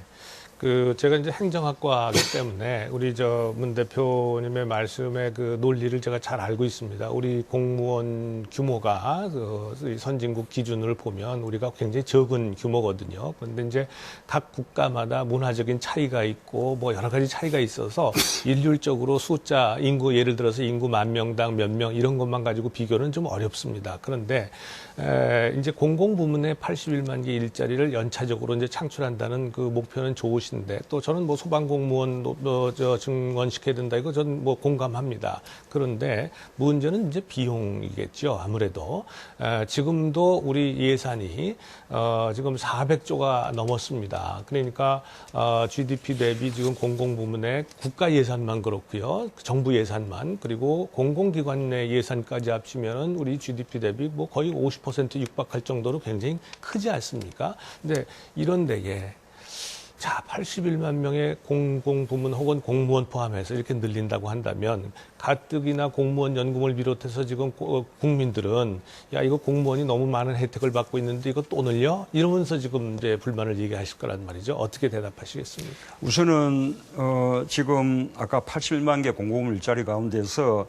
제가 이제 행정학과이기 때문에 우리 문 대표님의 말씀의 그 논리를 제가 잘 알고 있습니다. 우리 공무원 규모가 선진국 기준을 보면 우리가 굉장히 적은 규모거든요. 그런데 이제 각 국가마다 문화적인 차이가 있고 뭐 여러 가지 차이가 있어서 일률적으로 숫자, 인구, 예를 들어서 인구 10,000명당 몇 명 이런 것만 가지고 비교는 좀 어렵습니다. 그런데 이제 공공부문의 81만 개 일자리를 연차적으로 이제 창출한다는 그 목표는 좋으신 계신데 또 저는 뭐 소방공무원 증원시켜야 된다 이거 전 뭐 공감합니다. 그런데 문제는 이제 비용이겠죠. 아무래도 지금도 우리 예산이 지금 400조가 넘었습니다. 그러니까 GDP 대비 지금 공공부문의 국가 예산만 그렇고요. 정부 예산만 그리고 공공기관 내 예산까지 합치면은 우리 GDP 대비 뭐 거의 50% 육박할 정도로 굉장히 크지 않습니까? 근데 이런 데에 자, 81만 명의 공공부문 혹은 공무원 포함해서 이렇게 늘린다고 한다면 가뜩이나 공무원 연금을 비롯해서 지금 국민들은 야, 이거 공무원이 너무 많은 혜택을 받고 있는데 이거 또 늘려? 이러면서 지금 이제 불만을 얘기하실 거란 말이죠. 어떻게 대답하시겠습니까? 우선은 지금 아까 81만 개 공공부문 일자리 가운데서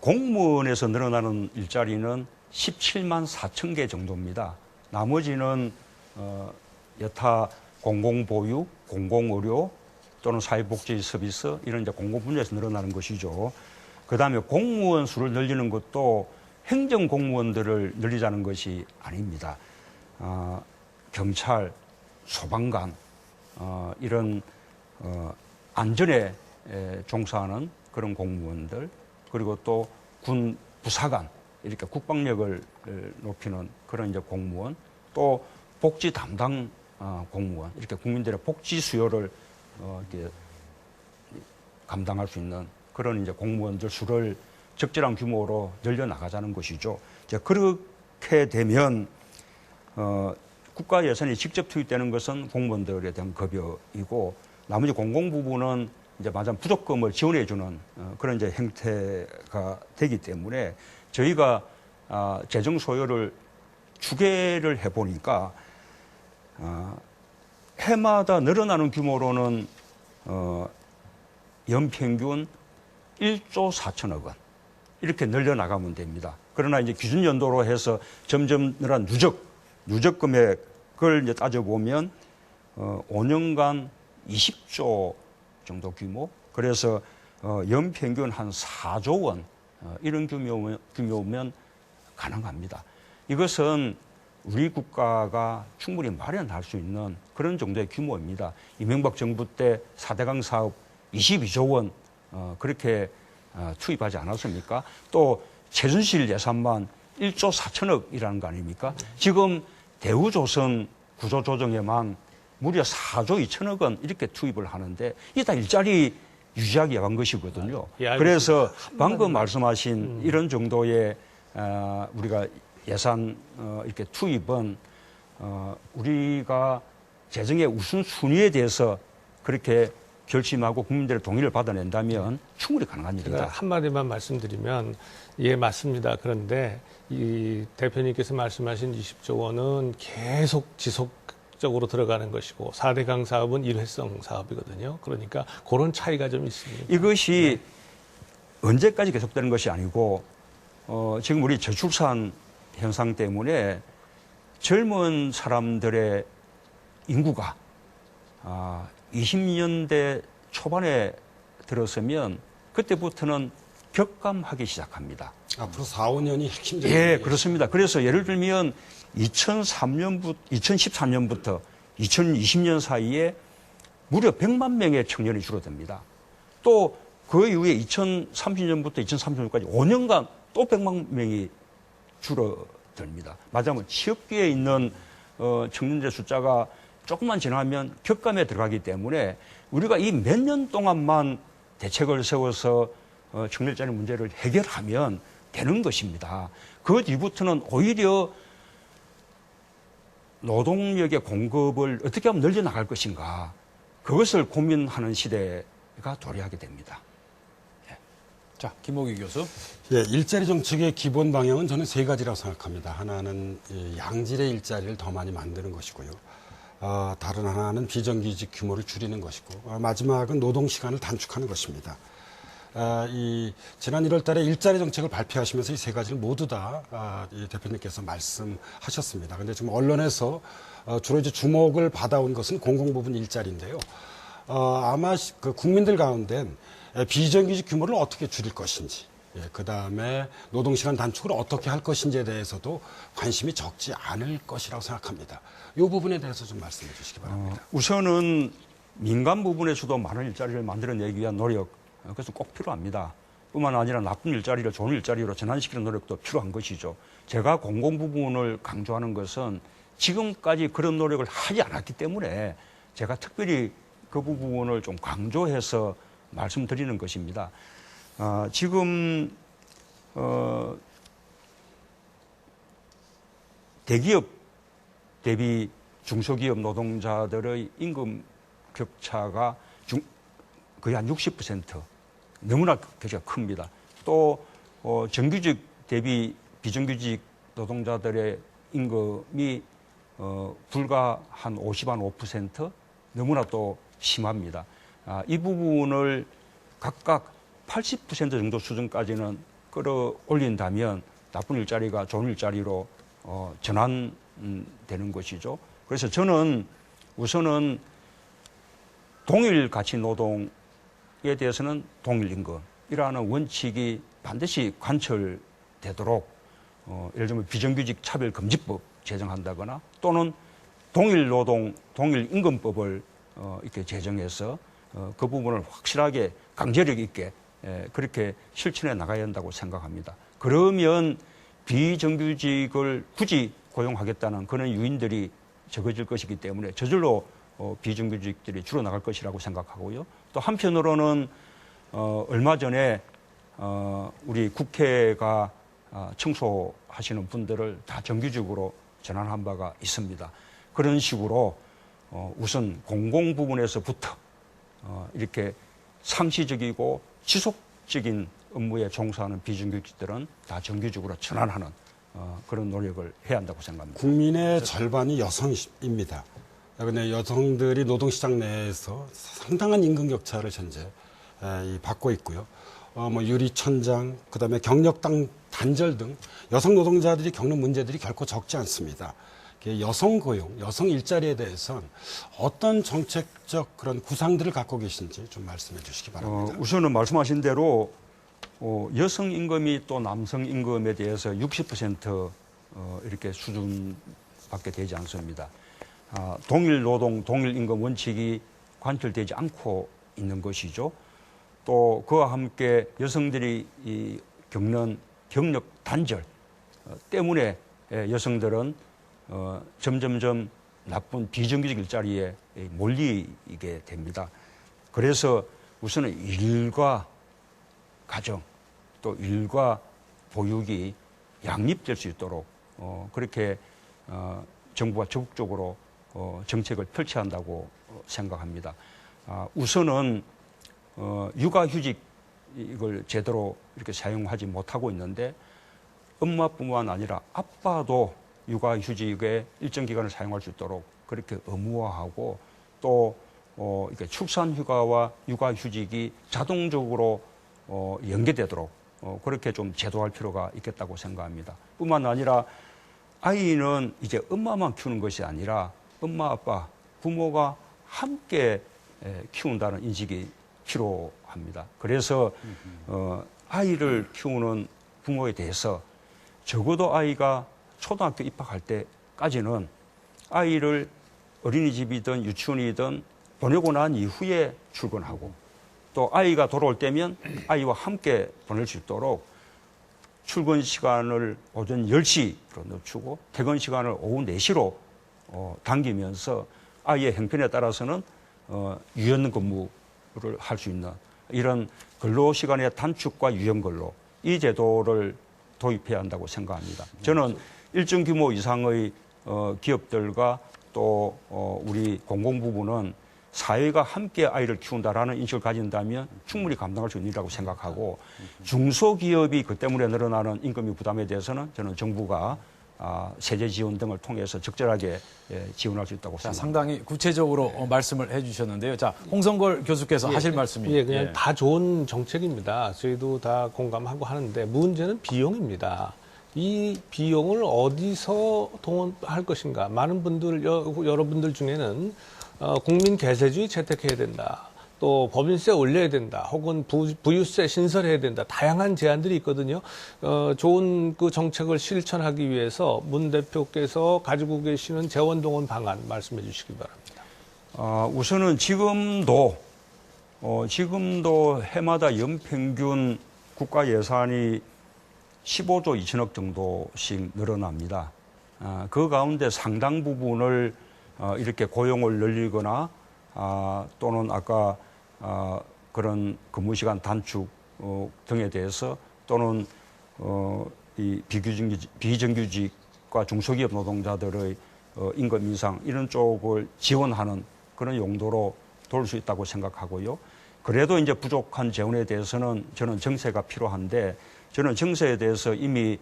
공무원에서 늘어나는 일자리는 17만 4천 개 정도입니다. 나머지는 여타 공공보육, 공공의료 또는 사회복지 서비스 이런 이제 공공분야에서 늘어나는 것이죠. 그다음에 공무원 수를 늘리는 것도 행정공무원들을 늘리자는 것이 아닙니다. 경찰, 소방관 이런 안전에 종사하는 그런 공무원들 그리고 또 군 부사관 이렇게 국방력을 높이는 그런 이제 공무원 또 복지 담당 공무원 이렇게 국민들의 복지 수요를 이렇게 감당할 수 있는 그런 이제 공무원들 수를 적절한 규모로 늘려 나가자는 것이죠. 이제 그렇게 되면 국가 예산이 직접 투입되는 것은 공무원들에 대한 급여이고 나머지 공공 부분은 이제 마찬 부족금을 지원해주는 그런 이제 형태가 되기 때문에 저희가 재정 소요를 추계를 해보니까 해마다 늘어나는 규모로는 연평균 1조 4천억 원 이렇게 늘려나가면 됩니다. 그러나 이제 기준연도로 해서 점점 늘어난 누적 금액을 이제 따져보면 5년간 20조 정도 규모 그래서 연평균 한 4조 원 이런 규모면 가능합니다. 이것은 우리 국가가 충분히 마련할 수 있는 그런 정도의 규모입니다. 이명박 정부 때 4대강 사업 22조 원 그렇게 투입하지 않았습니까? 또 최순실 예산만 1조 4천억이라는 거 아닙니까? 지금 대우조선 구조조정에만 무려 4조 2천억 원 이렇게 투입을 하는데 이게 다 일자리 유지하기 위한 것이거든요. 예, 그래서 방금 말씀하신 이런 정도의 우리가 예산 이렇게 투입은 우리가 재정의 우선순위에 대해서 그렇게 결심하고 국민들의 동의를 받아낸다면 충분히 가능한 일이다. 제가 한마디만 말씀드리면 예 맞습니다. 그런데 이 대표님께서 말씀하신 20조 원은 계속 지속적으로 들어가는 것이고 4대강 사업은 일회성 사업이거든요. 그러니까 그런 차이가 좀 있습니다. 이것이 언제까지 계속되는 것이 아니고 지금 우리 저출산 현상 때문에 젊은 사람들의 인구가 20년대 초반에 들어서면 그때부터는 격감하기 시작합니다. 앞으로 4, 5년이 핵심적인 예, 그렇습니다. 그래서 예를 들면 2013년부터 2020년 사이에 무려 100만 명의 청년이 줄어듭니다. 또 그 이후에 2030년부터 2030년까지 5년간 또 100만 명이 줄어듭니다. 맞아면 취업기에 있는 청년들 숫자가 조금만 지나면 격감에 들어가기 때문에 우리가 이 몇 년 동안만 대책을 세워서 청년자리 문제를 해결하면 되는 것입니다. 그 뒤부터는 오히려 노동력의 공급을 어떻게 하면 늘려나갈 것인가 그것을 고민하는 시대가 도래하게 됩니다. 자, 김옥희 교수. 예, 일자리 정책의 기본 방향은 저는 세 가지라고 생각합니다. 하나는 양질의 일자리를 더 많이 만드는 것이고요. 다른 하나는 비정규직 규모를 줄이는 것이고 마지막은 노동 시간을 단축하는 것입니다. 지난 1월 달에 일자리 정책을 발표하시면서 이 세 가지를 모두 다 대표님께서 말씀하셨습니다. 그런데 지금 언론에서 주로 이제 주목을 받아온 것은 공공부문 일자리인데요. 아마 그 국민들 가운데 비정규직 규모를 어떻게 줄일 것인지 그다음에 노동시간 단축을 어떻게 할 것인지에 대해서도 관심이 적지 않을 것이라고 생각합니다. 이 부분에 대해서 좀 말씀해 주시기 바랍니다. 우선은 민간 부분에서도 많은 일자리를 만들어내기 위한 노력, 그것은 꼭 필요합니다. 뿐만 아니라 나쁜 일자리를 좋은 일자리로 전환시키는 노력도 필요한 것이죠. 제가 공공 부분을 강조하는 것은 지금까지 그런 노력을 하지 않았기 때문에 제가 특별히 그 부분을 좀 강조해서 말씀드리는 것입니다. 지금 대기업 대비 중소기업 노동자들의 임금 격차가 거의 한 60%, 너무나 격차가 큽니다. 또 정규직 대비 비정규직 노동자들의 임금이 불과 한 5% 너무나 또 심합니다. 이 부분을 각각 80% 정도 수준까지는 끌어올린다면 나쁜 일자리가 좋은 일자리로 전환되는 것이죠. 그래서 저는 우선은 동일 가치 노동에 대해서는 동일 임금이라는 원칙이 반드시 관철되도록 예를 들면 비정규직 차별금지법 제정한다거나 또는 동일 노동, 동일 임금법을 이렇게 제정해서 그 부분을 확실하게 강제력 있게 그렇게 실천해 나가야 한다고 생각합니다. 그러면 비정규직을 굳이 고용하겠다는 그런 유인들이 적어질 것이기 때문에 저절로 비정규직들이 줄어나갈 것이라고 생각하고요. 또 한편으로는 얼마 전에 우리 국회가 청소하시는 분들을 다 정규직으로 전환한 바가 있습니다. 그런 식으로 우선 공공 부분에서부터 이렇게 상시적이고 지속적인 업무에 종사하는 비정규직들은 다 정규직으로 전환하는 그런 노력을 해야 한다고 생각합니다. 국민의 절반이 여성입니다. 그런데 여성들이 노동시장 내에서 상당한 임금 격차를 현재 받고 있고요. 유리천장, 그다음에 경력 단절 등 여성 노동자들이 겪는 문제들이 결코 적지 않습니다. 여성 고용, 여성 일자리에 대해서는 어떤 정책적 그런 구상들을 갖고 계신지 좀 말씀해 주시기 바랍니다. 우선은 말씀하신 대로 여성 임금이 또 남성 임금에 대해서 60% 이렇게 수준밖에 되지 않습니다. 동일 노동, 동일 임금 원칙이 관철되지 않고 있는 것이죠. 또 그와 함께 여성들이 겪는 경력 단절 때문에 여성들은 점점점 나쁜 비정규직 일자리에 몰리게 됩니다. 그래서 우선은 일과 가정 또 일과 보육이 양립될 수 있도록 그렇게 정부가 적극적으로 정책을 펼쳐야 한다고 생각합니다. 우선은 육아휴직 이걸 제대로 이렇게 사용하지 못하고 있는데 엄마뿐만 아니라 아빠도 육아휴직에 일정 기간을 사용할 수 있도록 그렇게 의무화하고 또 이렇게 출산휴가와 육아휴직이 자동적으로 연계되도록 그렇게 좀 제도할 필요가 있겠다고 생각합니다. 뿐만 아니라 아이는 이제 엄마만 키우는 것이 아니라 엄마, 아빠, 부모가 함께 키운다는 인식이 필요합니다. 그래서 아이를 키우는 부모에 대해서 적어도 아이가 초등학교 입학할 때까지는 아이를 어린이집이든 유치원이든 보내고 난 이후에 출근하고 또 아이가 돌아올 때면 아이와 함께 보낼 수 있도록 출근 시간을 오전 10시로 늦추고 퇴근 시간을 오후 4시로 당기면서 아이의 형편에 따라서는 유연 근무를 할 수 있는 이런 근로시간의 단축과 유연 근로 이 제도를 도입해야 한다고 생각합니다. 저는 일정 규모 이상의 기업들과 또 우리 공공부문은 사회가 함께 아이를 키운다라는 인식을 가진다면 충분히 감당할 수 있는 일이라고 생각하고 중소기업이 그 때문에 늘어나는 임금의 부담에 대해서는 저는 정부가 세제 지원 등을 통해서 적절하게 지원할 수 있다고 생각합니다. 상당히 구체적으로 말씀을 해주셨는데요. 자, 홍성걸 교수께서 하실 말씀이. 그냥 다 좋은 정책입니다. 저희도 다 공감하고 하는데 문제는 비용입니다. 이 비용을 어디서 동원할 것인가. 많은 분들, 여러분들 중에는 국민 개세주의 채택해야 된다. 또 법인세 올려야 된다, 혹은 부유세 신설해야 된다, 다양한 제안들이 있거든요. 좋은 그 정책을 실천하기 위해서 문 대표께서 가지고 계시는 재원동원 방안 말씀해 주시기 바랍니다. 우선은 지금도 해마다 연평균 국가 예산이 15조 2천억 정도씩 늘어납니다. 그 가운데 상당 부분을 이렇게 고용을 늘리거나 또는 아까 그런 근무시간 단축 등에 대해서 또는 이 비정규직과 중소기업 노동자들의 임금 인상 이런 쪽을 지원하는 그런 용도로 돌 수 있다고 생각하고요. 그래도 이제 부족한 재원에 대해서는 저는 정세가 필요한데 저는 정세에 대해서 이미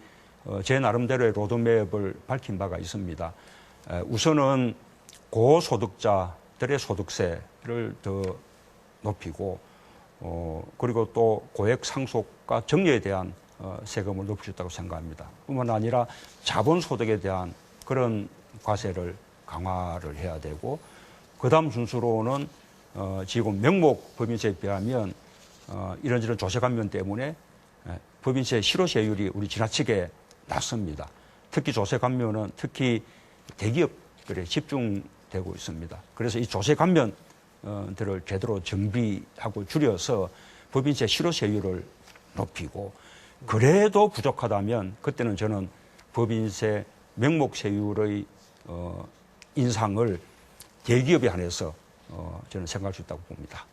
제 나름대로의 로드맵을 밝힌 바가 있습니다. 우선은 고소득자들의 소득세를 더 높이고 그리고 또 고액 상속과 정려에 대한 세금을 높일 수 있다고 생각합니다. 뿐만 아니라 자본소득에 대한 그런 과세를 강화를 해야 되고 그다음 순서로는 지금 명목 법인세에 비하면 이런저런 조세 감면 때문에 법인세 실효세율이 우리 지나치게 낮습니다. 특히 조세 감면은 특히 대기업들에 집중되고 있습니다. 그래서 이 조세 감면들을 제대로 정비하고 줄여서 법인세 실효세율을 높이고 그래도 부족하다면 그때는 저는 법인세 명목세율의 인상을 대기업에 한해서 저는 생각할 수 있다고 봅니다.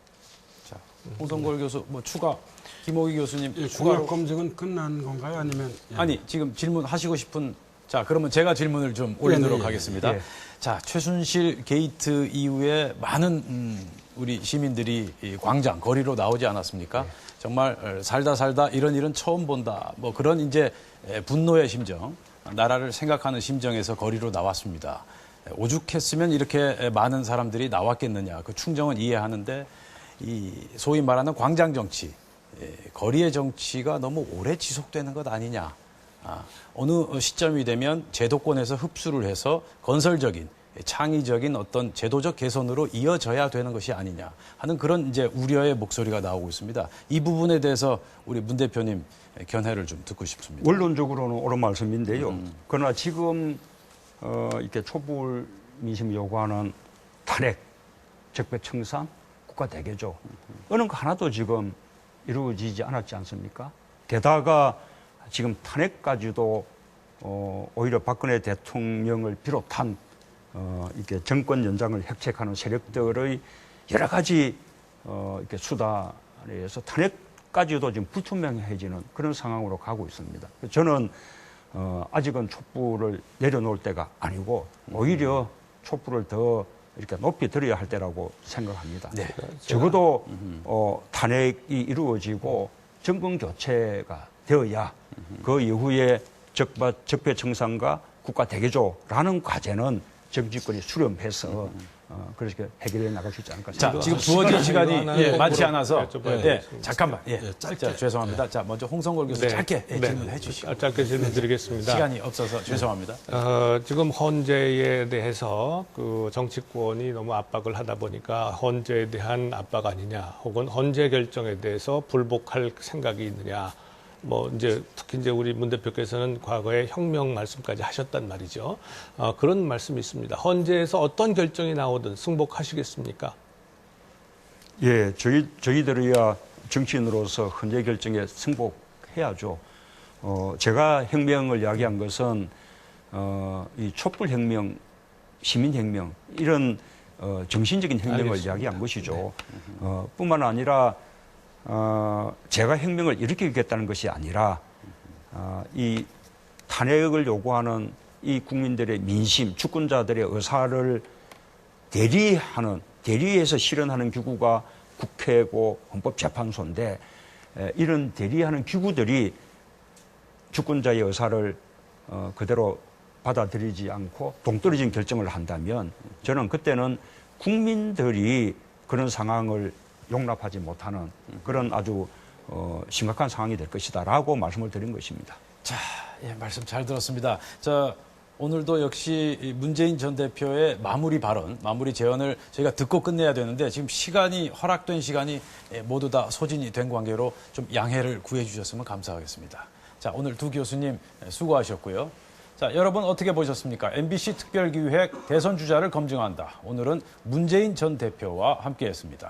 자, 홍성걸 교수 뭐 추가 김호기 교수님 예, 추가로 공약 검증은 끝난 건가요? 아니면 아니 지금 질문하시고 싶은 자 그러면 제가 질문을 좀 올리도록 네. 하겠습니다. 예. 자 최순실 게이트 이후에 많은 우리 시민들이 이 광장 거리로 나오지 않았습니까? 정말 살다 이런 일은 처음 본다. 뭐 그런 이제 분노의 심정, 나라를 생각하는 심정에서 거리로 나왔습니다. 오죽했으면 이렇게 많은 사람들이 나왔겠느냐. 그 충정은 이해하는데 이 소위 말하는 광장 정치, 거리의 정치가 너무 오래 지속되는 것 아니냐. 어느 시점이 되면 제도권에서 흡수를 해서 건설적인 창의적인 어떤 제도적 개선으로 이어져야 되는 것이 아니냐 하는 그런 이제 우려의 목소리가 나오고 있습니다. 이 부분에 대해서 우리 문 대표님 견해를 좀 듣고 싶습니다. 원론적으로는 옳은 말씀인데요. 그러나 지금 이렇게 촛불 민심 요구하는 탄핵, 적폐청산, 국가대개조 어느 거 하나도 지금 이루어지지 않았지 않습니까? 게다가 지금 탄핵까지도 오히려 박근혜 대통령을 비롯한 이렇게 정권 연장을 획책하는 세력들의 여러 가지 이렇게 수단에 의해서 탄핵까지도 지금 불투명해지는 그런 상황으로 가고 있습니다. 저는 아직은 촛불을 내려놓을 때가 아니고 오히려 촛불을 더 이렇게 높이 들어야 할 때라고 생각합니다. 네. 적어도 탄핵이 이루어지고 정권 교체가 되어야 그 이후에 적폐청산과 국가 대개조라는 과제는 정치권이 수렴해서 그렇게 해결해 나갈 수 있지 않을까 자, 생각합니다. 지금 주어진 시간이 하나 많지 않아서 여쭤봐야 되겠습니다. 잠깐만 짧게. 자, 죄송합니다. 자, 먼저 홍성걸 교수 짧게 질문해 주시고 짧게 질문드리겠습니다. 시간이 없어서 죄송합니다. 지금 헌재에 대해서 그 정치권이 너무 압박을 하다 보니까 헌재에 대한 압박 아니냐, 혹은 헌재 결정에 대해서 불복할 생각이 있느냐. 뭐 이제 특히 이제 우리 문 대표께서는 과거에 혁명 말씀까지 하셨단 말이죠. 그런 말씀이 있습니다. 헌재에서 어떤 결정이 나오든 승복하시겠습니까? 예, 저희들이야 정치인으로서 헌재 결정에 승복해야죠. 제가 혁명을 이야기한 것은 이 촛불혁명, 시민혁명 이런 정신적인 혁명을 알겠습니다. 이야기한 것이죠. 뿐만 아니라 제가 혁명을 일으키겠다는 것이 아니라 이 탄핵을 요구하는 이 국민들의 민심, 주권자들의 의사를 대리해서 실현하는 기구가 국회고 헌법재판소인데 이런 대리하는 기구들이 주권자의 의사를 그대로 받아들이지 않고 동떨어진 결정을 한다면 저는 그때는 국민들이 그런 상황을 용납하지 못하는 그런 아주 심각한 상황이 될 것이다라고 말씀을 드린 것입니다. 자, 말씀 잘 들었습니다. 자, 오늘도 역시 이 문재인 전 대표의 마무리 발언, 마무리 제언을 저희가 듣고 끝내야 되는데 지금 시간이 허락된 시간이 모두 다 소진이 된 관계로 좀 양해를 구해 주셨으면 감사하겠습니다. 자, 오늘 두 교수님 수고하셨고요. 자, 여러분 어떻게 보셨습니까? MBC 특별기획 대선 주자를 검증한다. 오늘은 문재인 전 대표와 함께했습니다.